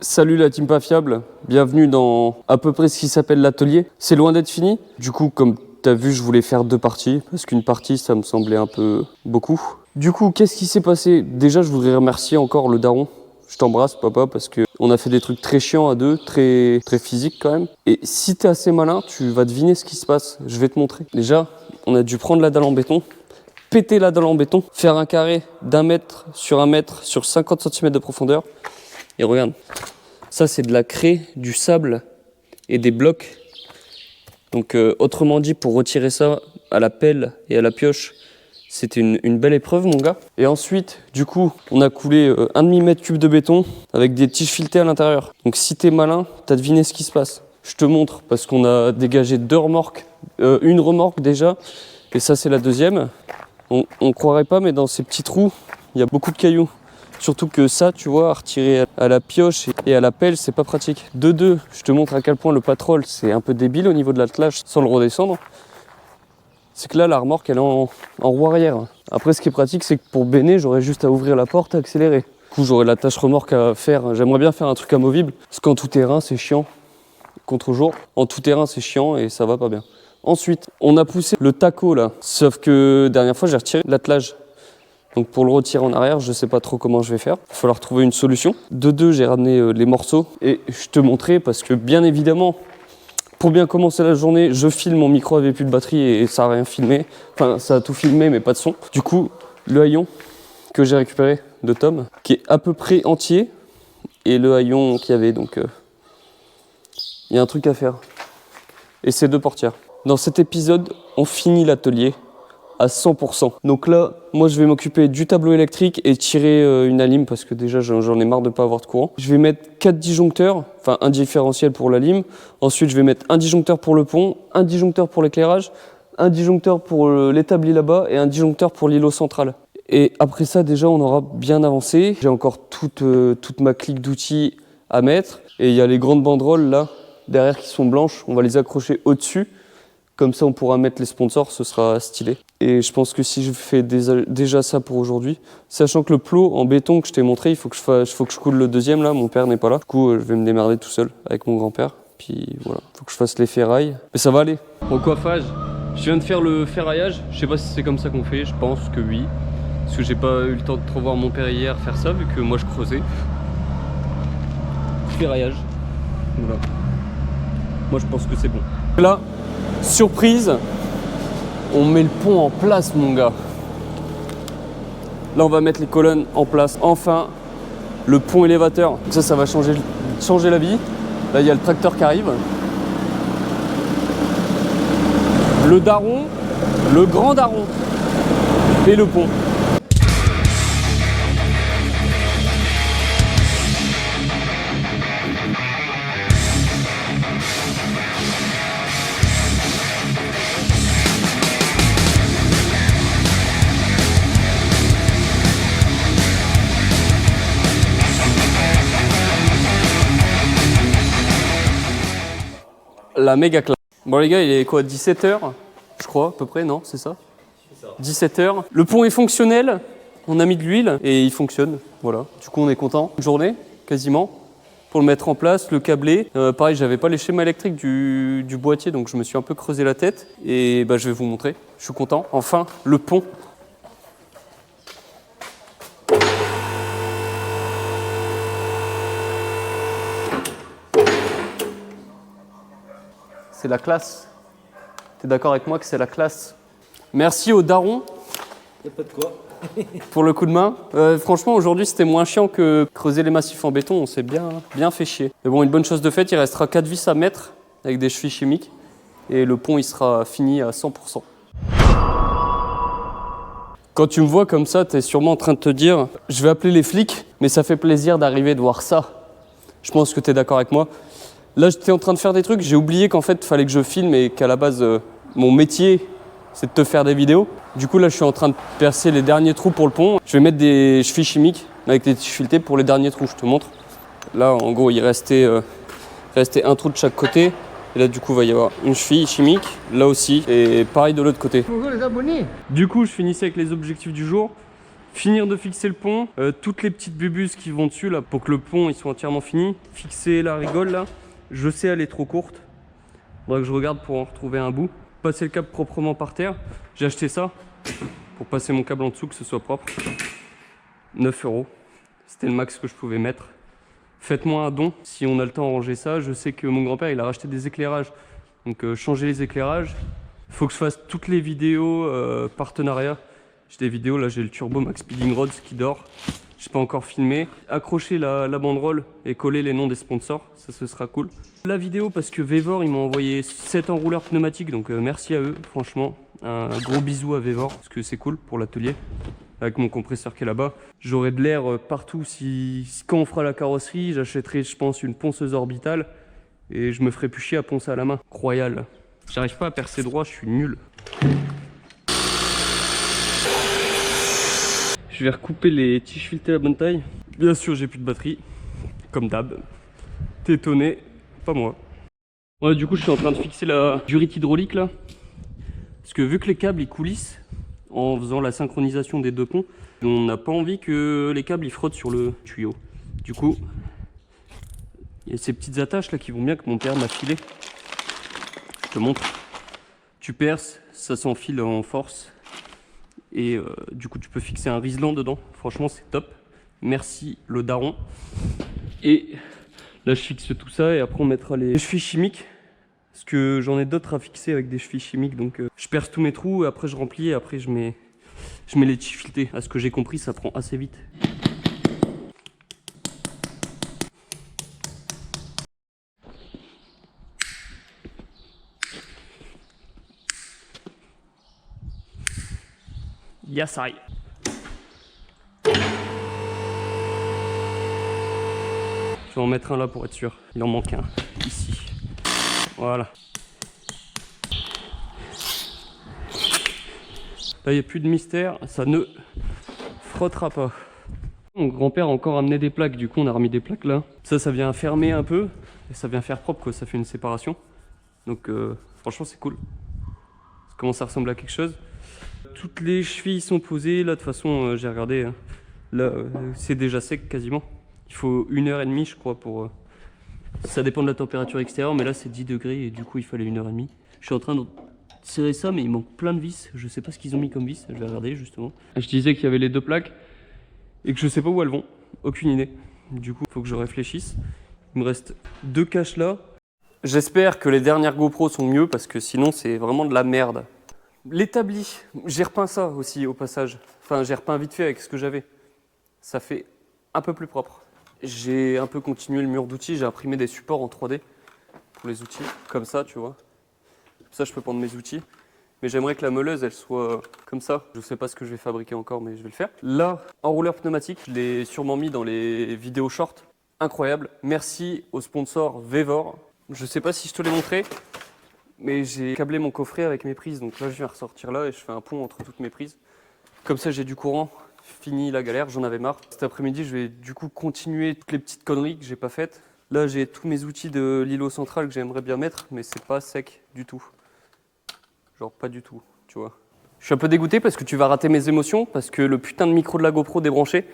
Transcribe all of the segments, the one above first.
Salut la team pas fiable, bienvenue dans à peu près ce qui s'appelle l'atelier. C'est loin d'être fini, du coup comme tu as vu je voulais faire 2 parties, parce qu'une partie ça me semblait un peu beaucoup. Du coup qu'est-ce qui s'est passé? Déjà je voudrais remercier encore le daron, je t'embrasse papa parce que on a fait des trucs très chiants à deux, très physiques quand même. Et si t'es assez malin, tu vas deviner ce qui se passe, je vais te montrer. Déjà on a dû prendre la dalle en béton, péter la dalle en béton, faire un carré d'1 mètre sur 50 cm de profondeur. Et regarde, ça c'est de la craie, du sable et des blocs. Donc autrement dit, pour retirer ça à la pelle et à la pioche, c'était une belle épreuve mon gars. Et ensuite, du coup, on a coulé 1,5 mètre cube de béton avec des tiges filetées à l'intérieur. Donc si t'es malin, t'as deviné ce qui se passe. Je te montre parce qu'on a dégagé 2 remorques, une remorque déjà, et ça c'est la deuxième. On croirait pas, mais dans ces petits trous, il y a beaucoup de cailloux. Surtout que ça, tu vois, à retirer à la pioche et à la pelle, c'est pas pratique. De deux, je te montre à quel point le patrol, c'est un peu débile au niveau de l'attelage sans le redescendre. C'est que là, la remorque, elle est en roue arrière. Après, ce qui est pratique, c'est que pour béner, j'aurais juste à ouvrir la porte et accélérer. Du coup, j'aurais la tâche remorque à faire. J'aimerais bien faire un truc amovible, parce qu'en tout terrain, c'est chiant. Contre-jour, en tout terrain, c'est chiant et ça va pas bien. Ensuite, on a poussé le taco là. Sauf que dernière fois, j'ai retiré l'attelage. Donc pour le retirer en arrière, je sais pas trop comment je vais faire. Il va falloir trouver une solution. De deux, j'ai ramené les morceaux et je te montrais parce que bien évidemment, pour bien commencer la journée, je filme, mon micro avait plus de batterie et ça a rien filmé. Enfin, ça a tout filmé mais pas de son. Du coup, le haillon que j'ai récupéré de Tom, qui est à peu près entier, et le haillon qu'il y avait, donc il y a un truc à faire. Et c'est 2 portières. Dans cet épisode, on finit l'atelier à 100%. Donc là, moi je vais m'occuper du tableau électrique et tirer une alim parce que déjà j'en ai marre de pas avoir de courant. Je vais mettre 4 disjoncteurs, enfin un différentiel pour la lime. Ensuite je vais mettre un disjoncteur pour le pont, un disjoncteur pour l'éclairage, un disjoncteur pour l'établi là-bas et un disjoncteur pour l'îlot central. Et après ça déjà on aura bien avancé. J'ai encore toute ma clique d'outils à mettre. Et il y a les grandes banderoles là, derrière qui sont blanches. On va les accrocher au-dessus. Comme ça, on pourra mettre les sponsors, ce sera stylé. Et je pense que si je fais déjà ça pour aujourd'hui, sachant que le plot en béton que je t'ai montré, il faut que je coule le deuxième là, mon père n'est pas là. Du coup, je vais me démerder tout seul avec mon grand-père. Puis voilà, il faut que je fasse les ferrailles. Mais ça va aller. Au coiffage, je viens de faire le ferraillage. Je sais pas si c'est comme ça qu'on fait, je pense que oui. Parce que j'ai pas eu le temps de trop voir mon père hier faire ça, vu que moi je creusais. Ferraillage. Voilà. Moi je pense que c'est bon. Là, surprise, on met le pont en place mon gars. Là on va mettre les colonnes en place. Enfin, le pont élévateur. Ça va changer la vie. Là il y a le tracteur qui arrive. Le daron, le grand daron et le pont. La méga classe. Bon les gars, il est quoi, 17h je crois à peu près, non? C'est ça? 17h. Le pont est fonctionnel, on a mis de l'huile et il fonctionne. Voilà, du coup on est content. Une journée, quasiment, pour le mettre en place, le câbler. Pareil, j'avais pas les schémas électriques du boîtier, donc je me suis un peu creusé la tête. Et bah, je vais vous montrer, je suis content. Enfin, le pont. C'est la classe. T'es d'accord avec moi que c'est la classe? Merci au daron. Y'a pas de quoi. Pour le coup de main. Franchement, aujourd'hui, c'était moins chiant que creuser les massifs en béton. On s'est bien fait chier. Mais bon, une bonne chose de faite, il restera 4 vis à mettre avec des chevilles chimiques. Et le pont, il sera fini à 100%. Quand tu me vois comme ça, t'es sûrement en train de te dire « Je vais appeler les flics, mais ça fait plaisir d'arriver de voir ça. » Je pense que t'es d'accord avec moi. Là, j'étais en train de faire des trucs, j'ai oublié qu'en fait, il fallait que je filme et qu'à la base, mon métier, c'est de te faire des vidéos. Du coup, là, je suis en train de percer les derniers trous pour le pont. Je vais mettre des chevilles chimiques avec des tiges filetées pour les derniers trous, je te montre. Là, en gros, il restait un trou de chaque côté. Et là, du coup, il va y avoir une cheville chimique, là aussi, et pareil de l'autre côté. Bonjour les abonnés. Du coup, je finissais avec les objectifs du jour. Finir de fixer le pont, toutes les petites bubus qui vont dessus là pour que le pont il soit entièrement fini. Fixer la rigole là, je sais elle est trop courte. Faudra que je regarde pour en retrouver un bout. Passer le câble proprement par terre. J'ai acheté ça pour passer mon câble en dessous que ce soit propre. 9 €. C'était le max que je pouvais mettre. Faites-moi un don si on a le temps de ranger ça. Je sais que mon grand-père il a racheté des éclairages. Donc changer les éclairages. Faut que je fasse toutes les vidéos partenariat. J'ai des vidéos, là j'ai le Turbo Max Speeding Rods qui dort. J'ai pas encore filmé. Accrocher la banderole et coller les noms des sponsors, ça ce sera cool. La vidéo parce que Vevor ils m'ont envoyé 7 enrouleurs pneumatiques, donc merci à eux, franchement. Un gros bisou à Vevor parce que c'est cool pour l'atelier. Avec mon compresseur qui est là-bas. J'aurai de l'air partout quand on fera la carrosserie, j'achèterai je pense une ponceuse orbitale et je me ferai plus chier à poncer à la main. Royal. J'arrive pas à percer droit, je suis nul. Je vais recouper les tiges filetées à la bonne taille. Bien sûr, j'ai plus de batterie, comme d'hab. T'es étonné, pas moi. Ouais, du coup, je suis en train de fixer la durite hydraulique là. Parce que vu que les câbles ils coulissent en faisant la synchronisation des deux ponts, on n'a pas envie que les câbles ils frottent sur le tuyau. Du coup, il y a ces petites attaches là qui vont bien que mon père m'a filé. Je te montre. Tu perces, ça s'enfile en force. Et du coup tu peux fixer un Riesland dedans, franchement c'est top. Merci le daron. Et là je fixe tout ça et après on mettra les chevilles chimiques. Parce que j'en ai d'autres à fixer avec des chevilles chimiques. Donc je perce tous mes trous et après je remplis et après je mets les tiges filetées. À ce que j'ai compris ça prend assez vite. Yes, I. Je vais en mettre un là pour être sûr. Il en manque un ici. Voilà. Là, il n'y a plus de mystère. Ça ne frottera pas. Mon grand-père a encore amené des plaques. Du coup, on a remis des plaques là. Ça vient fermer un peu. Et ça vient faire propre, quoi. Ça fait une séparation. Donc, franchement, c'est cool. Ça commence à ressembler à quelque chose. Toutes les chevilles sont posées. Là, de toute façon, j'ai regardé. Hein. Là, c'est déjà sec quasiment. Il faut 1h30, je crois, pour... Ça dépend de la température extérieure, mais là, c'est 10 degrés et du coup, il fallait 1h30. Je suis en train de serrer ça, mais il manque plein de vis. Je sais pas ce qu'ils ont mis comme vis. Je vais regarder, justement. Je disais qu'il y avait les deux plaques et que je sais pas où elles vont. Aucune idée. Du coup, il faut que je réfléchisse. Il me reste 2 caches là. J'espère que les dernières GoPro sont mieux parce que sinon, c'est vraiment de la merde. L'établi, j'ai repeint ça aussi au passage. Enfin, j'ai repeint vite fait avec ce que j'avais. Ça fait un peu plus propre. J'ai un peu continué le mur d'outils. J'ai imprimé des supports en 3D pour les outils, comme ça, tu vois. Comme ça, je peux prendre mes outils. Mais j'aimerais que la meuleuse, elle soit comme ça. Je ne sais pas ce que je vais fabriquer encore, mais je vais le faire. Là, enrouleur pneumatique, je l'ai sûrement mis dans les vidéos short. Incroyable. Merci au sponsor Vevor. Je ne sais pas si je te l'ai montré. Mais j'ai câblé mon coffret avec mes prises, donc là je viens ressortir là et je fais un pont entre toutes mes prises. Comme ça j'ai du courant, fini la galère, j'en avais marre. Cet après-midi je vais du coup continuer toutes les petites conneries que j'ai pas faites. Là j'ai tous mes outils de l'îlot central que j'aimerais bien mettre, mais c'est pas sec du tout. Genre pas du tout, tu vois. Je suis un peu dégoûté parce que tu vas rater mes émotions, parce que le putain de micro de la GoPro débranché.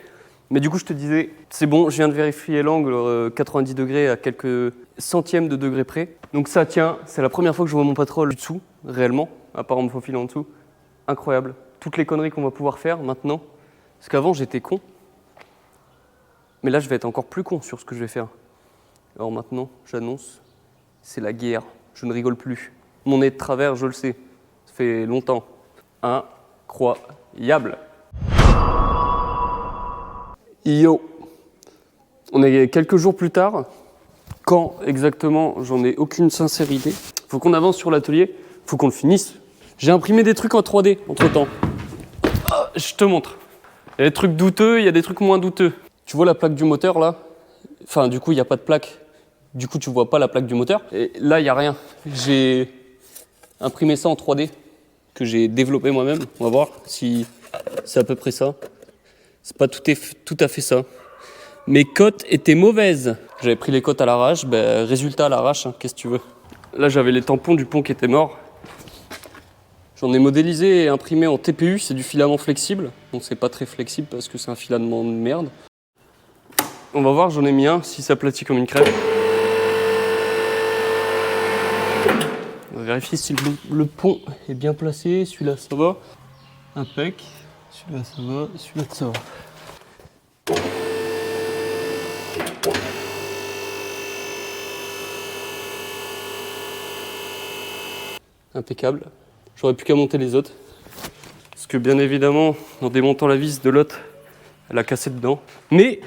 Mais du coup, je te disais, c'est bon, je viens de vérifier l'angle 90 degrés à quelques centièmes de degrés près. Donc ça tient, c'est la première fois que je vois mon pétrole du dessous, réellement, à part en me faufilant en dessous. Incroyable. Toutes les conneries qu'on va pouvoir faire maintenant. Parce qu'avant, j'étais con. Mais là, je vais être encore plus con sur ce que je vais faire. Alors maintenant, j'annonce, c'est la guerre. Je ne rigole plus. Mon nez de travers, je le sais. Ça fait longtemps. Incroyable. Yo, on est quelques jours plus tard. Quand exactement, j'en ai aucune sincère idée. Faut qu'on avance sur l'atelier, faut qu'on le finisse. J'ai imprimé des trucs en 3D entre temps. Je te montre. Il y a des trucs douteux, il y a des trucs moins douteux. Tu vois la plaque du moteur là? Enfin, du coup, il n'y a pas de plaque. Du coup, tu vois pas la plaque du moteur. Et là, il n'y a rien. J'ai imprimé ça en 3D que j'ai développé moi-même. On va voir si c'est à peu près ça. C'est pas tout à fait ça. Mes cotes étaient mauvaises. J'avais pris les cotes à l'arrache, résultat à l'arrache, hein, qu'est-ce que tu veux. Là j'avais les tampons du pont qui étaient morts. J'en ai modélisé et imprimé en TPU, c'est du filament flexible. Donc c'est pas très flexible parce que c'est un filament de merde. On va voir, j'en ai mis un, si ça aplatit comme une crêpe. On va vérifier si le pont est bien placé. Celui-là, ça va. Impec. Celui-là, ça va. Celui-là, ça va. Impeccable. J'aurais plus qu'à monter les autres. Parce que bien évidemment, en démontant la vis de l'autre, elle a cassé dedans. Mais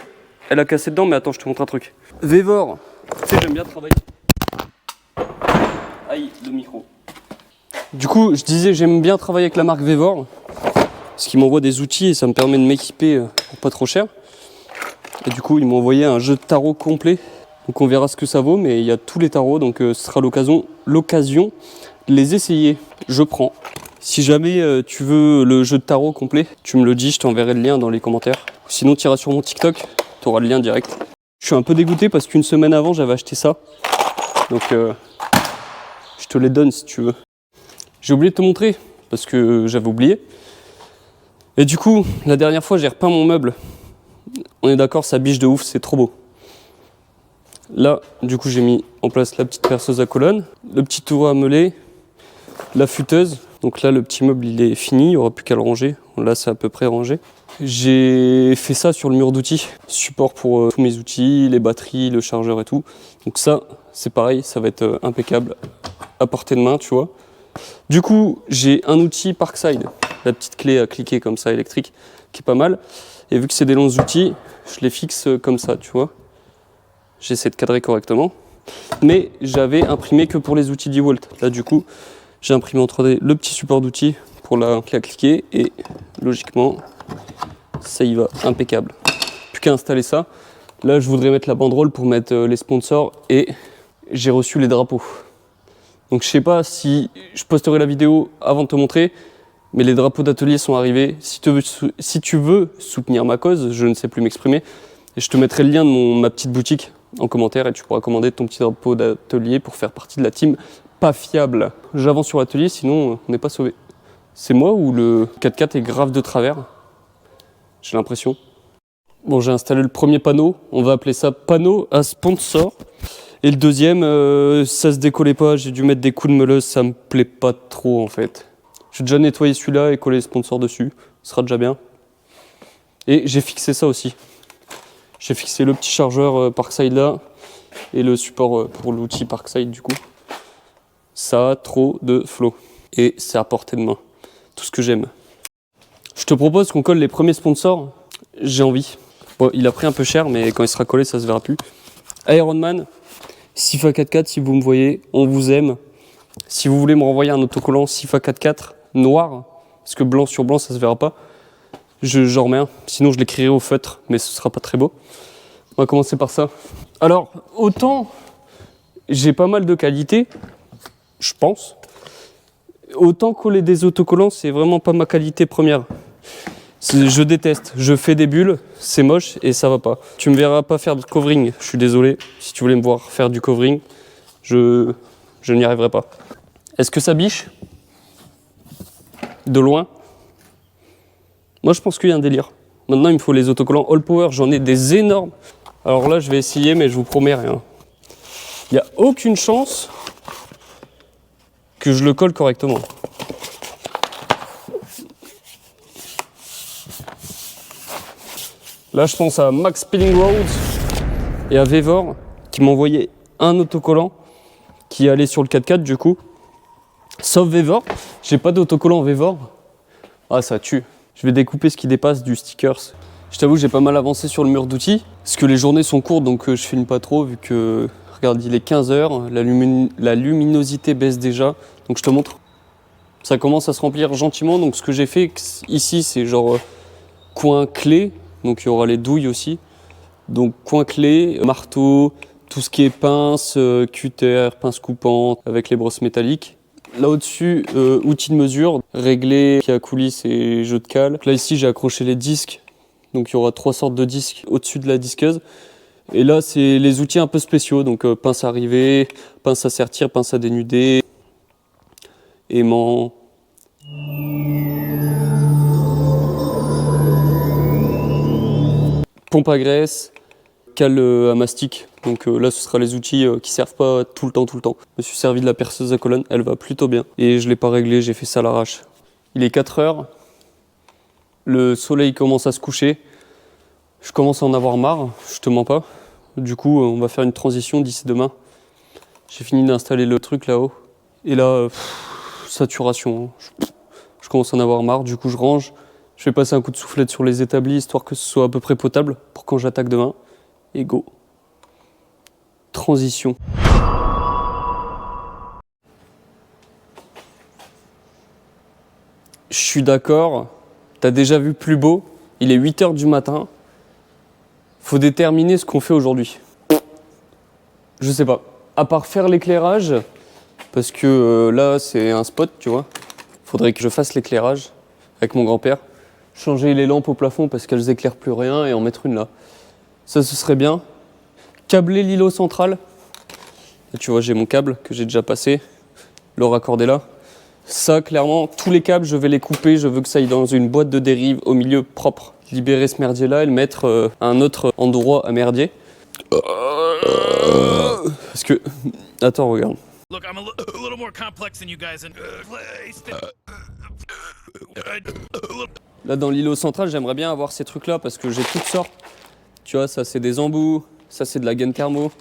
attends, je te montre un truc. Vévor, tu sais, j'aime bien travailler. Aïe, le micro. Du coup, je disais, j'aime bien travailler avec la marque Vévor. Parce qu'ils m'envoient des outils et ça me permet de m'équiper pour pas trop cher. Et du coup, ils m'ont envoyé un jeu de tarot complet. Donc on verra ce que ça vaut, mais il y a tous les tarots, donc ce sera l'occasion de les essayer. Je prends. Si jamais tu veux le jeu de tarot complet, tu me le dis, je t'enverrai le lien dans les commentaires. Sinon, tu iras sur mon TikTok, tu auras le lien direct. Je suis un peu dégoûté parce qu'une semaine avant, j'avais acheté ça. Donc je te les donne si tu veux. J'ai oublié de te montrer parce que j'avais oublié. Et du coup, la dernière fois, j'ai repeint mon meuble. On est d'accord, ça biche de ouf, c'est trop beau. Là, du coup, j'ai mis en place la petite perceuse à colonne, le petit tour à meuler, la futeuse. Donc là, le petit meuble, il est fini, il n'y aura plus qu'à le ranger. Là, c'est à peu près rangé. J'ai fait ça sur le mur d'outils, support pour tous mes outils, les batteries, le chargeur et tout. Donc ça, c'est pareil, ça va être impeccable à portée de main, tu vois. Du coup, j'ai un outil Parkside, la petite clé à cliquer comme ça, électrique, qui est pas mal. Et vu que c'est des longs outils, je les fixe comme ça, tu vois. J'essaie de cadrer correctement. Mais j'avais imprimé que pour les outils DeWalt. Là, du coup, j'ai imprimé en 3D le petit support d'outil pour la clé à cliquer. Et logiquement, ça y va, impeccable. Plus qu'à installer ça. Là, je voudrais mettre la banderole pour mettre les sponsors. Et j'ai reçu les drapeaux. Donc, je sais pas si je posterai la vidéo avant de te montrer. Mais les drapeaux d'atelier sont arrivés. Si tu veux soutenir ma cause, je ne sais plus m'exprimer. Et je te mettrai le lien de ma petite boutique en commentaire et tu pourras commander ton petit drapeau d'atelier pour faire partie de la team pas fiable. J'avance sur l'atelier, sinon on n'est pas sauvé. C'est moi ou le 4x4 est grave de travers? J'ai l'impression. Bon, j'ai installé le premier panneau. On va appeler ça panneau à sponsor. Et le deuxième, ça se décollait pas. J'ai dû mettre des coups de meuleuse. Ça me plaît pas trop en fait. J'ai déjà nettoyé celui-là et collé les sponsors dessus. Ce sera déjà bien. Et j'ai fixé ça aussi. J'ai fixé le petit chargeur Parkside là et le support pour l'outil Parkside du coup. Ça a trop de flow et c'est à portée de main. Tout ce que j'aime. Je te propose qu'on colle les premiers sponsors. J'ai envie. Bon, il a pris un peu cher mais quand il sera collé ça se verra plus. Ironman, Sifa 4x4 si vous me voyez, on vous aime. Si vous voulez me renvoyer un autocollant Sifa 4x4 noir, parce que blanc sur blanc ça se verra pas, j'en remets un. Sinon je l'écrirai au feutre, mais ce sera pas très beau. On va commencer par ça. Alors, autant j'ai pas mal de qualité, je pense, autant coller des autocollants, c'est vraiment pas ma qualité première. Je déteste, je fais des bulles, c'est moche et ça va pas. Tu me verras pas faire de covering, je suis désolé. Si tu voulais me voir faire du covering, je n'y arriverai pas. Est-ce que ça biche? De loin? Moi je pense qu'il y a un délire. Maintenant il me faut les autocollants All Power, j'en ai des énormes. Alors là je vais essayer mais je vous promets rien. Il n'y a aucune chance que je le colle correctement. Là je pense à Max Spilling Roads et à Vévor qui m'envoyaient un autocollant qui allait sur le 4x4 du coup. Sauf Vévor, j'ai pas d'autocollant Vévor. Ah ça tue. Je vais découper ce qui dépasse du stickers. Je t'avoue, j'ai pas mal avancé sur le mur d'outils. Parce que les journées sont courtes, donc je filme pas trop, vu que, regarde, il est 15h, la luminosité baisse déjà. Donc je te montre. Ça commence à se remplir gentiment. Donc ce que j'ai fait ici, c'est genre coin clé. Donc il y aura les douilles aussi. Donc coin clé, marteau, tout ce qui est pince, cutter, pince coupante, avec les brosses métalliques. Là au-dessus, outils de mesure, réglé, pied à coulisses et jeu de cale. Là ici, j'ai accroché les disques. Donc il y aura 3 sortes de disques au-dessus de la disqueuse. Et là, c'est les outils un peu spéciaux. Donc pince à river, pince à sertir, pince à dénuder, aimant, Pompe à graisse, cale à mastic. Donc là, ce sera les outils qui servent pas tout le temps. Je me suis servi de la perceuse à colonne, elle va plutôt bien. Et je l'ai pas réglée, j'ai fait ça à l'arrache. Il est 4 heures, le soleil commence à se coucher. Je commence à en avoir marre, je te mens pas. Du coup, on va faire une transition d'ici demain. J'ai fini d'installer le truc là-haut. Et là, saturation. Je commence à en avoir marre, du coup je range. Je vais passer un coup de soufflette sur les établis, histoire que ce soit à peu près potable pour quand j'attaque demain. Et go. Transition. Je suis d'accord, t'as déjà vu plus beau, il est 8 h du matin. Faut déterminer ce qu'on fait aujourd'hui. Je sais pas. À part faire l'éclairage, parce que là c'est un spot, tu vois. Faudrait que je fasse l'éclairage avec mon grand-père. Changer les lampes au plafond parce qu'elles éclairent plus rien et en mettre une là. Ça, ce serait bien. Câbler l'îlot central. Et tu vois, j'ai mon câble que j'ai déjà passé. Le raccorder là. Ça, clairement, tous les câbles, je vais les couper. Je veux que ça aille dans une boîte de dérive au milieu propre. Libérer ce merdier là et le mettre à un autre endroit à merdier. Parce que... Attends, regarde. Look, I'm a little more complex than you guys and Là, dans l'îlot central, j'aimerais bien avoir ces trucs-là parce que j'ai toutes sortes. Tu vois, ça, c'est des embouts. Ça, c'est de la gaine thermo.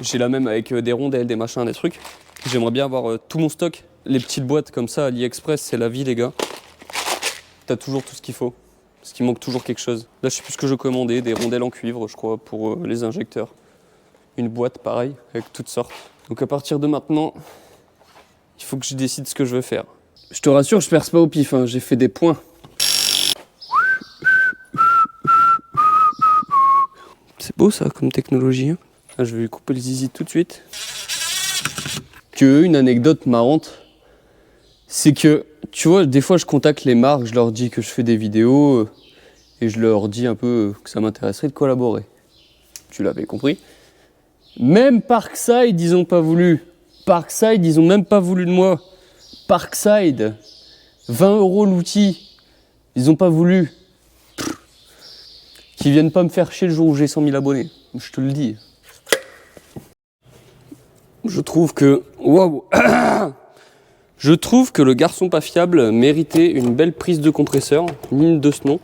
J'ai la même avec des rondelles, des machins, des trucs. J'aimerais bien avoir tout mon stock. Les petites boîtes comme ça, AliExpress, c'est la vie, les gars. T'as toujours tout ce qu'il faut. Parce qu'il manque toujours quelque chose. Là, je sais plus ce que je commandais. Des rondelles en cuivre, je crois, pour les injecteurs. Une boîte, pareil, avec toutes sortes. Donc, à partir de maintenant, il faut que je décide ce que je veux faire. Je te rassure, je perce pas au pif, hein. J'ai fait des points. C'est beau ça comme technologie. Hein. Ah, je vais lui couper le zizi tout de suite. Une anecdote marrante, c'est que, tu vois, des fois je contacte les marques, je leur dis que je fais des vidéos et je leur dis un peu que ça m'intéresserait de collaborer. Tu l'avais compris. Même Parkside, ils ont pas voulu. Parkside, ils ont même pas voulu de moi. Parkside, 20 € l'outil, ils ont pas voulu. Qu'ils viennent pas me faire chier le jour où j'ai 100 000 abonnés. Je te le dis. Je trouve que... Waouh. Je trouve que le garçon pas fiable méritait une belle prise de compresseur, digne de ce nom.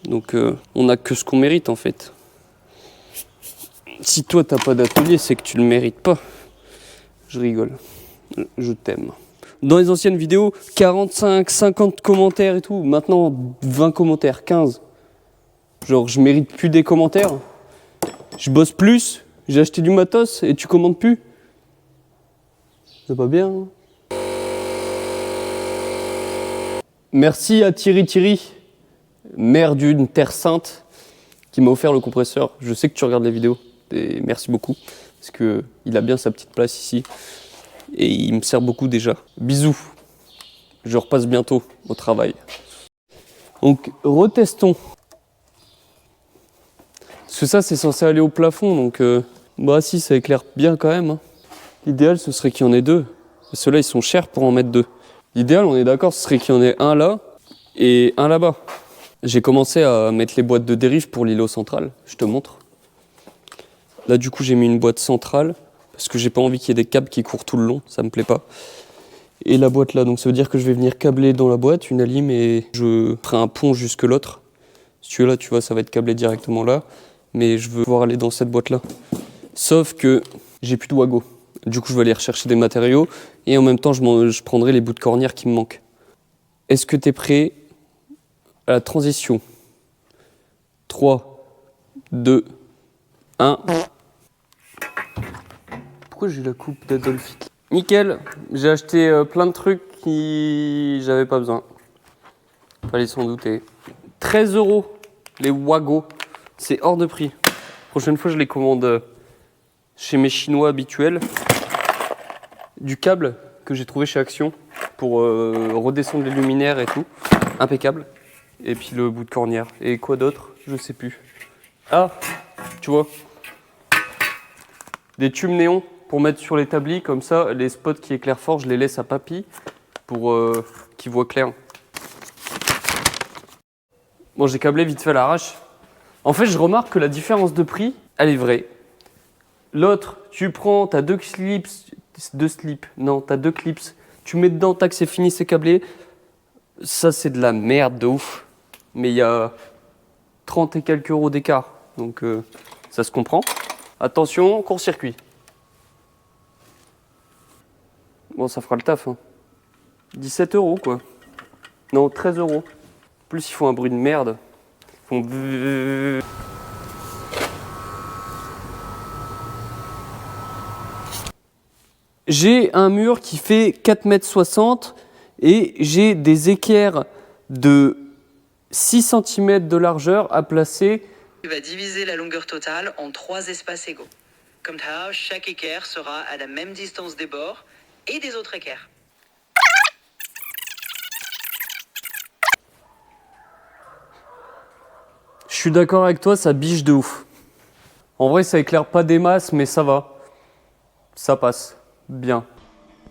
Donc on n'a que ce qu'on mérite en fait. Si toi t'as pas d'atelier, c'est que tu le mérites pas. Je rigole. Je t'aime. Dans les anciennes vidéos, 45, 50 commentaires et tout. Maintenant, 20 commentaires, 15. Genre, je mérite plus des commentaires. Je bosse plus. J'ai acheté du matos et tu commandes plus. C'est pas bien. Hein. Merci à Thierry, maire d'une terre sainte, qui m'a offert le compresseur. Je sais que tu regardes les vidéos. Et merci beaucoup. Parce qu'il a bien sa petite place ici. Et il me sert beaucoup déjà. Bisous. Je repasse bientôt au travail. Donc, retestons. Parce que ça, c'est censé aller au plafond. Donc, bah si, ça éclaire bien quand même. Hein. L'idéal, ce serait qu'il y en ait deux. Ceux-là, ils sont chers pour en mettre deux. L'idéal, on est d'accord, ce serait qu'il y en ait un là et un là-bas. J'ai commencé à mettre les boîtes de dérive pour l'îlot central. Je te montre. Là, du coup, j'ai mis une boîte centrale parce que j'ai pas envie qu'il y ait des câbles qui courent tout le long. Ça me plaît pas. Et la boîte là, donc ça veut dire que je vais venir câbler dans la boîte une alim et je ferai un pont jusque l'autre. Celui-là, tu vois, ça va être câblé directement là. Mais je veux pouvoir aller dans cette boîte là. Sauf que j'ai plus de wago. Du coup, je vais aller rechercher des matériaux et en même temps, je prendrai les bouts de cornière qui me manquent. Est-ce que tu es prêt à la transition? 3, 2, 1. Pourquoi j'ai la coupe d'Adolf Hitler? Nickel, j'ai acheté plein de trucs qui j'avais pas besoin. Fallait s'en douter. 13 € les wago, c'est hors de prix. Prochaine fois, je les commande chez mes Chinois habituels. Du câble que j'ai trouvé chez Action pour redescendre les luminaires et tout. Impeccable. Et puis le bout de cornière. Et quoi d'autre? Je sais plus. Ah, tu vois. Des tubes néons pour mettre sur l'établi. Comme ça, les spots qui éclairent fort, je les laisse à papy pour qu'ils voient clair. Bon, j'ai câblé vite fait à l'arrache. En fait, je remarque que la différence de prix, elle est vraie. L'autre, tu prends, t'as deux clips, t'as deux clips, tu mets dedans, tac, c'est fini, c'est câblé. Ça, c'est de la merde de ouf. Mais il y a 30 et quelques euros d'écart, donc ça se comprend. Attention, court-circuit. Bon, ça fera le taf. Hein. 17 euros, quoi. Non, 13 euros. En plus, ils font un bruit de merde. Ils font... J'ai un mur qui fait 4,60 m et j'ai des équerres de 6 cm de largeur à placer. Tu vas diviser la longueur totale en 3 espaces égaux. Comme ça, chaque équerre sera à la même distance des bords et des autres équerres. Je suis d'accord avec toi, ça biche de ouf. En vrai, ça éclaire pas des masses, mais ça va. Ça passe bien.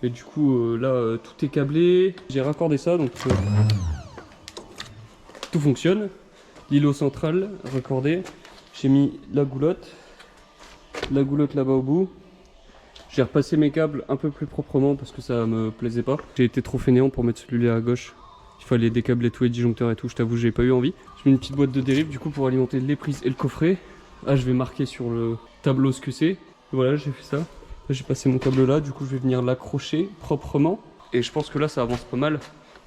Et du coup, là, tout est câblé. J'ai raccordé ça, donc tout fonctionne. L'îlot central, raccordé. J'ai mis la goulotte là-bas au bout. J'ai repassé mes câbles un peu plus proprement parce que ça me plaisait pas. J'ai été trop fainéant pour mettre celui-là à gauche. Il fallait décabler tous les disjoncteurs et tout, je t'avoue, j'ai pas eu envie. J'ai mis une petite boîte de dérive du coup pour alimenter les prises et le coffret. Ah, je vais marquer sur le tableau ce que c'est. Voilà, j'ai fait ça. Là, j'ai passé mon câble là, du coup je vais venir l'accrocher proprement. Et je pense que là ça avance pas mal.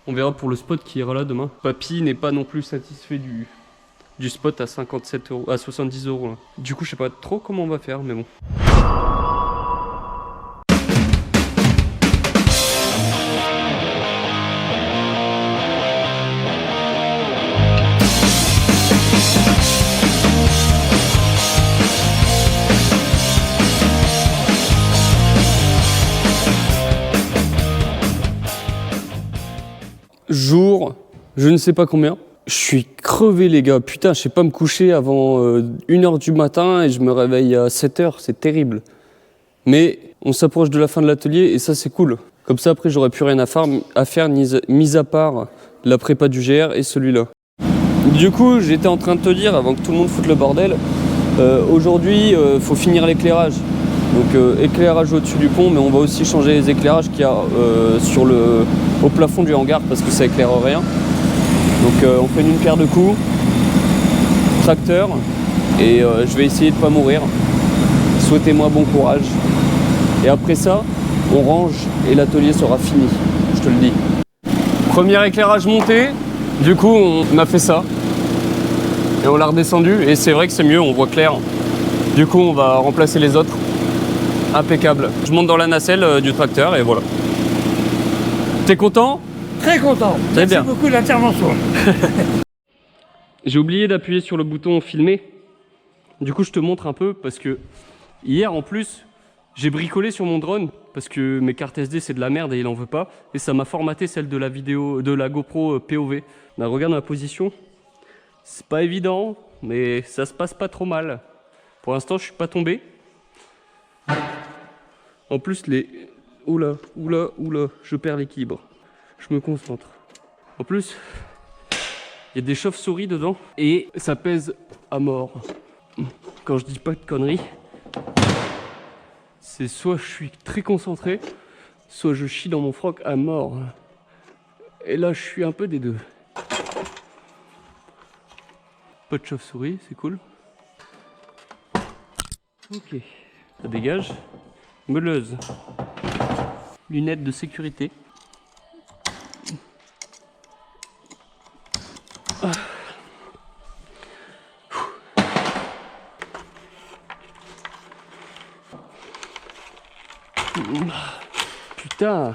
On verra pour le spot qui ira là demain. Papy n'est pas non plus satisfait du spot à 57 euros, à 70 euros. Là. Du coup je sais pas trop comment on va faire, mais bon. Jour, je ne sais pas combien. Je suis crevé les gars, putain, je sais pas me coucher avant 1h du matin et je me réveille à 7h, c'est terrible. Mais on s'approche de la fin de l'atelier et ça c'est cool. Comme ça après j'aurai plus rien à faire mis à part la prépa du GR et celui-là. Du coup j'étais en train de te dire avant que tout le monde foute le bordel, aujourd'hui faut finir l'éclairage. Donc éclairage au-dessus du pont, mais on va aussi changer les éclairages qu'il y a au plafond du hangar parce que ça éclaire rien. Donc on fait une paire de coups, tracteur, et je vais essayer de pas mourir. Souhaitez-moi bon courage. Et après ça, on range et l'atelier sera fini, je te le dis. Premier éclairage monté, du coup on a fait ça. Et on l'a redescendu et c'est vrai que c'est mieux, on voit clair. Du coup on va remplacer les autres. Impeccable. Je monte dans la nacelle du tracteur et voilà. T'es content? Très content. Très bien. Merci beaucoup de l'intervention. J'ai oublié d'appuyer sur le bouton filmer. Du coup, je te montre un peu parce que hier en plus, j'ai bricolé sur mon drone parce que mes cartes SD c'est de la merde et il en veut pas. Et ça m'a formaté celle de la vidéo de la GoPro POV. Là, regarde ma position. C'est pas évident, mais ça se passe pas trop mal. Pour l'instant, je suis pas tombé. En plus, les... Oula, je perds l'équilibre. Je me concentre. En plus, il y a des chauves-souris dedans et ça pèse à mort. Quand je dis pas de conneries, c'est soit je suis très concentré, soit je chie dans mon froc à mort. Et là, je suis un peu des deux. Pas de chauve-souris, c'est cool. Ok, ça dégage. Meuleuse. Lunettes de sécurité. Ah. Putain.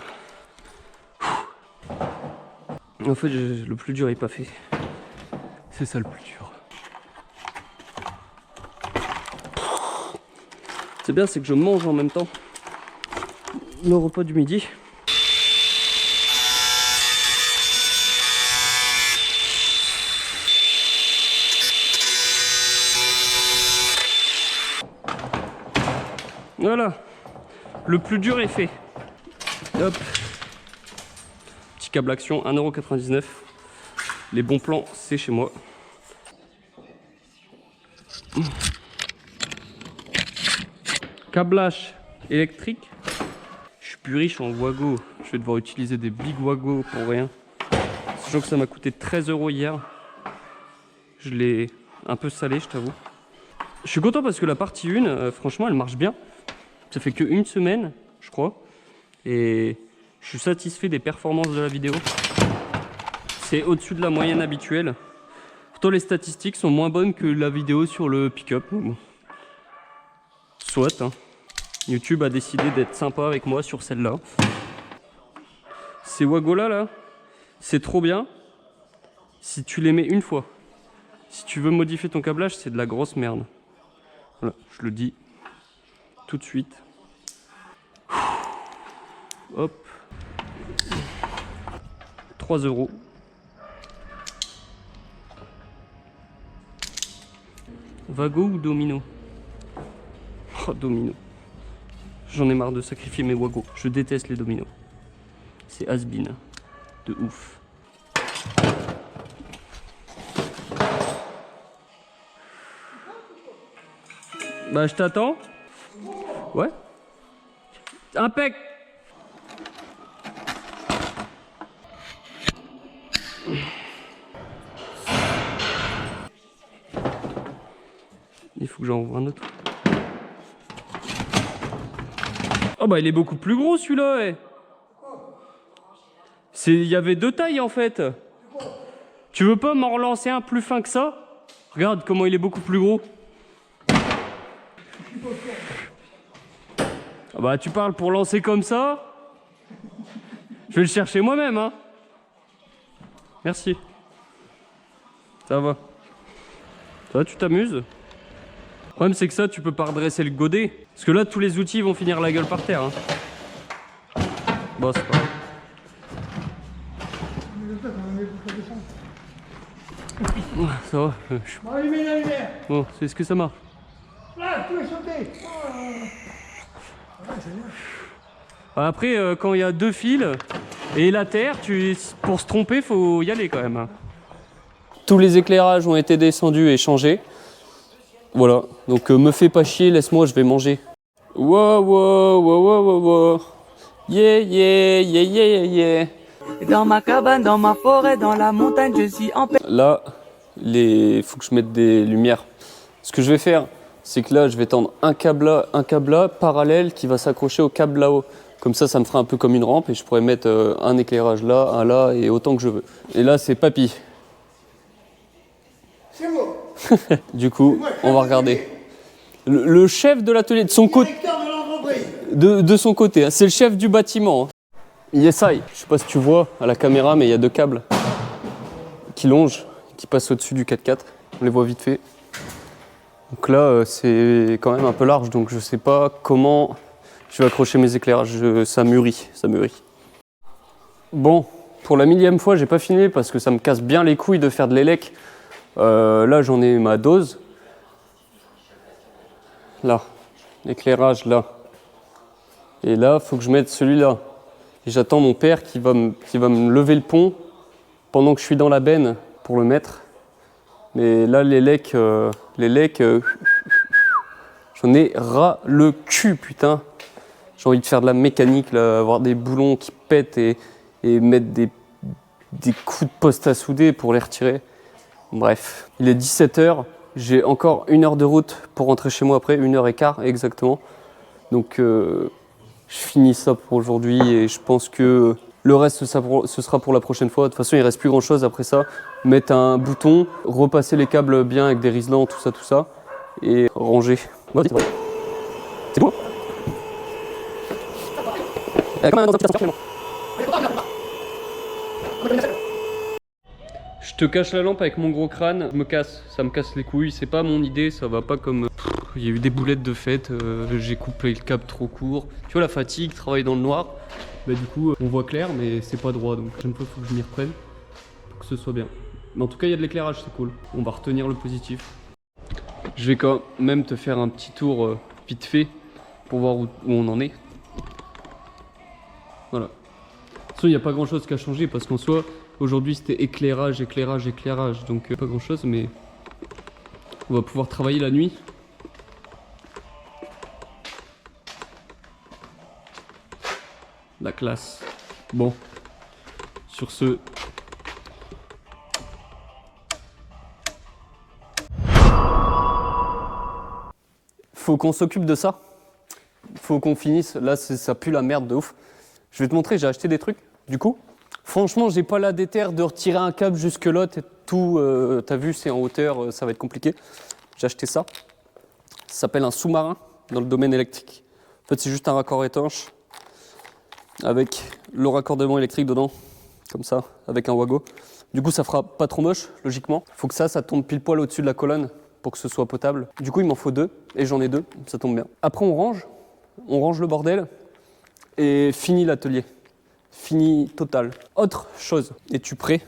En fait, le plus dur est pas fait. C'est ça le plus dur. C'est bien, c'est que je mange en même temps le repas du midi. Voilà, le plus dur est fait. Hop. Petit câble Action, 1,99 €. Les bons plans, c'est chez moi. Câblage électrique. Je suis plus riche en Wago. Je vais devoir utiliser des big Wago pour rien. Sachant que ça m'a coûté 13 € hier. Je l'ai un peu salé, je t'avoue. Je suis content parce que la partie 1, franchement, elle marche bien. Ça fait qu'une semaine, je crois. Et je suis satisfait des performances de la vidéo. C'est au-dessus de la moyenne habituelle. Pourtant, les statistiques sont moins bonnes que la vidéo sur le pick-up. Bon. Soit, hein. YouTube a décidé d'être sympa avec moi sur celle-là. Ces Wago-là, là, c'est trop bien si tu les mets une fois. Si tu veux modifier ton câblage, c'est de la grosse merde. Voilà, je le dis tout de suite. Hop. 3 €. Wago ou Domino? Oh, Domino. J'en ai marre de sacrifier mes Wago. Je déteste les Dominos. C'est has-been. De ouf. Bah, je t'attends. Ouais. Impec. Il faut que j'en ouvre un autre. Oh bah il est beaucoup plus gros celui-là. Eh. Il y avait 2 tailles en fait. Tu veux pas m'en relancer un plus fin que ça? Regarde comment il est beaucoup plus gros. Ah bah tu parles pour lancer comme ça. Je vais le chercher moi-même hein. Merci. Ça va. Ça va, tu t'amuses? Le problème c'est que ça tu peux pas redresser le godet. Parce que là tous les outils vont finir la gueule par terre hein. Bon c'est pas grave. Ça va. Bon, est-ce que ça marche? Après, quand il y a 2 fils et la terre, pour se tromper, faut y aller quand même. Tous les éclairages ont été descendus et changés. Voilà, donc me fais pas chier, laisse-moi, je vais manger. Wow, wow, wow, wow, wow, wow. Yeah, yeah, yeah, yeah, yeah. Dans ma cabane, dans ma forêt, dans la montagne, je suis en paix. Là, faut que je mette des lumières. Ce que je vais faire, c'est que là, je vais tendre un câble là, parallèle qui va s'accrocher au câble là-haut. Comme ça me fera un peu comme une rampe et je pourrais mettre un éclairage là, un là et autant que je veux. Et là, c'est papy. C'est moi. Du coup, on va regarder. Le chef de l'atelier, de son côté. Directeur de l'entreprise. De son côté, hein. C'est le chef du bâtiment. Hein. Yesai, je sais pas si tu vois à la caméra, mais il y a 2 câbles qui longent, qui passent au-dessus du 4x4. On les voit vite fait. Donc là, c'est quand même un peu large, donc je sais pas comment je vais accrocher mes éclairages. Ça mûrit, ça mûrit. Bon, pour la 1000e fois, j'ai pas fini parce que ça me casse bien les couilles de faire de l'élec. Là, j'en ai ma dose. Là, l'éclairage là. Et là, faut que je mette celui-là. Et j'attends mon père qui va me lever le pont pendant que je suis dans la benne pour le mettre. Mais là, les lecs, j'en ai ras le cul, putain. J'ai envie de faire de la mécanique, là, avoir des boulons qui pètent et mettre des coups de poste à souder pour les retirer. Bref, il est 17 h. J'ai encore 1 heure de route pour rentrer chez moi après, 1h15 exactement. Donc, je finis ça pour aujourd'hui et je pense que le reste, ce sera pour la prochaine fois. De toute façon, il ne reste plus grand chose après ça. Mettre un bouton, repasser les câbles bien avec des riselants, tout ça. Et ranger. C'est bon. Je te cache la lampe avec mon gros crâne, ça me casse les couilles, c'est pas mon idée, ça va pas comme... Il y a eu des boulettes de fête, j'ai coupé le câble trop court. Tu vois la fatigue, travailler dans le noir, bah du coup on voit clair mais c'est pas droit, donc la prochaine fois il faut que je m'y reprenne pour que ce soit bien. Mais en tout cas il y a de l'éclairage, c'est cool, on va retenir le positif. Je vais quand même te faire un petit tour vite fait pour voir où on en est. Voilà. toute façon, il n'y a pas grand chose qui a changé parce qu'en soi, aujourd'hui c'était éclairage, éclairage, éclairage. Donc pas grand chose, mais on va pouvoir travailler la nuit. La classe. Bon, sur ce... Faut qu'on s'occupe de ça. Faut qu'on finisse. Là, ça pue la merde de ouf. Je vais te montrer, j'ai acheté des trucs. Du coup, franchement, j'ai pas la déterre de retirer un câble jusque là. Tout, t'as vu, c'est en hauteur, ça va être compliqué. J'ai acheté ça. Ça s'appelle un sous-marin dans le domaine électrique. En fait, c'est juste un raccord étanche avec le raccordement électrique dedans, comme ça, avec un wago. Du coup, ça fera pas trop moche, logiquement. Faut que ça tombe pile poil au-dessus de la colonne pour que ce soit potable. Du coup, il m'en faut 2, et j'en ai 2, ça tombe bien. Après, on range le bordel, et fini l'atelier. Fini total. Autre chose, es-tu prêt ?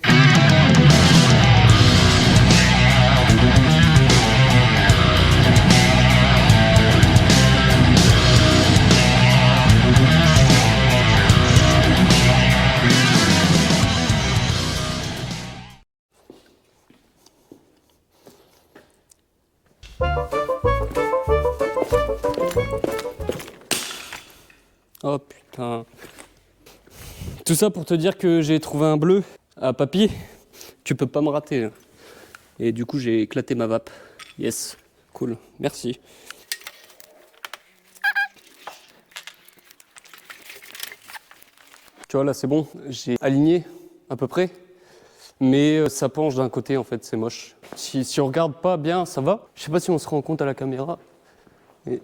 Oh putain. Tout ça pour te dire que j'ai trouvé un bleu à papy. Tu peux pas me rater. Hein. Et du coup, j'ai éclaté ma vape. Yes, cool, merci. Tu vois, là, c'est bon. J'ai aligné à peu près. Mais ça penche d'un côté, en fait, c'est moche. Si on regarde pas bien, ça va. Je sais pas si on se rend compte à la caméra. Mais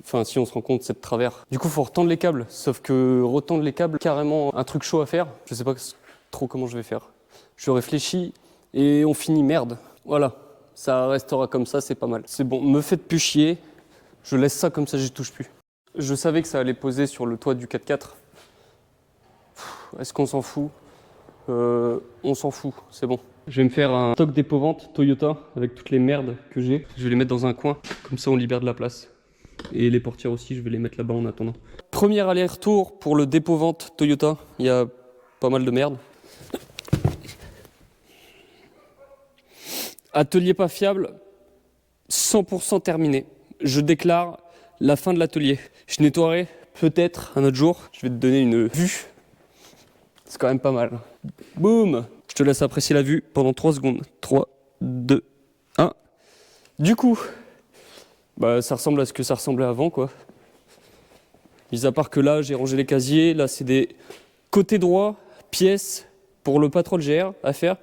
enfin, si on se rend compte, c'est de travers. Du coup, il faut retendre les câbles. Sauf que retendre les câbles, carrément un truc chaud à faire. Je sais pas trop comment je vais faire. Je réfléchis et on finit merde. Voilà, ça restera comme ça, c'est pas mal. C'est bon, me faites plus chier. Je laisse ça comme ça, j'y touche plus. Je savais que ça allait poser sur le toit du 4x4. Est-ce qu'on s'en fout ? On s'en fout, c'est bon. Je vais me faire un stock dépôt-vente Toyota avec toutes les merdes que j'ai. Je vais les mettre dans un coin, comme ça on libère de la place. Et les portières aussi, je vais les mettre là-bas en attendant. Premier aller-retour pour le dépôt-vente Toyota. Il y a pas mal de merde. Atelier pas fiable, 100% terminé. Je déclare la fin de l'atelier. Je nettoierai peut-être un autre jour. Je vais te donner une vue. C'est quand même pas mal. Boum! Je te laisse apprécier la vue pendant 3 secondes. 3, 2, 1. Du coup, bah, ça ressemble à ce que ça ressemblait avant, quoi. Mis à part que là, j'ai rangé les casiers. Là, c'est des côté droit, pièces pour le patrol GR à faire.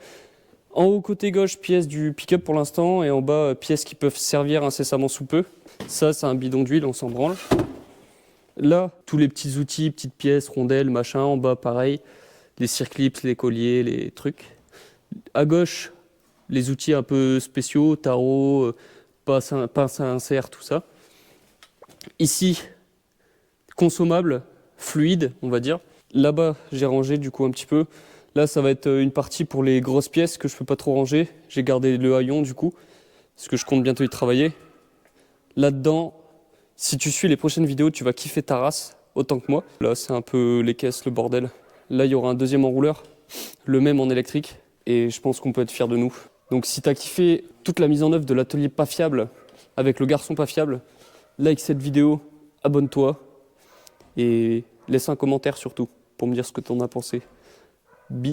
En haut, côté gauche, pièces du pick-up pour l'instant. Et en bas, pièces qui peuvent servir incessamment sous peu. Ça, c'est un bidon d'huile, on s'en branle. Là, tous les petits outils, petites pièces, rondelles, machin. En bas, pareil. Les circlips, les colliers, les trucs. À gauche, les outils un peu spéciaux, tarot, pince à insert, tout ça. Ici, consommable, fluide, on va dire. Là-bas, j'ai rangé du coup un petit peu. Là, ça va être une partie pour les grosses pièces que je peux pas trop ranger. J'ai gardé le haillon du coup, parce que je compte bientôt y travailler. Là-dedans, si tu suis les prochaines vidéos, tu vas kiffer ta race autant que moi. Là, c'est un peu les caisses, le bordel. Là, il y aura un deuxième enrouleur, le même en électrique, et je pense qu'on peut être fiers de nous. Donc si tu as kiffé toute la mise en œuvre de l'atelier pas fiable, avec le garçon pas fiable, like cette vidéo, abonne-toi, et laisse un commentaire surtout, pour me dire ce que tu en as pensé. Bisous.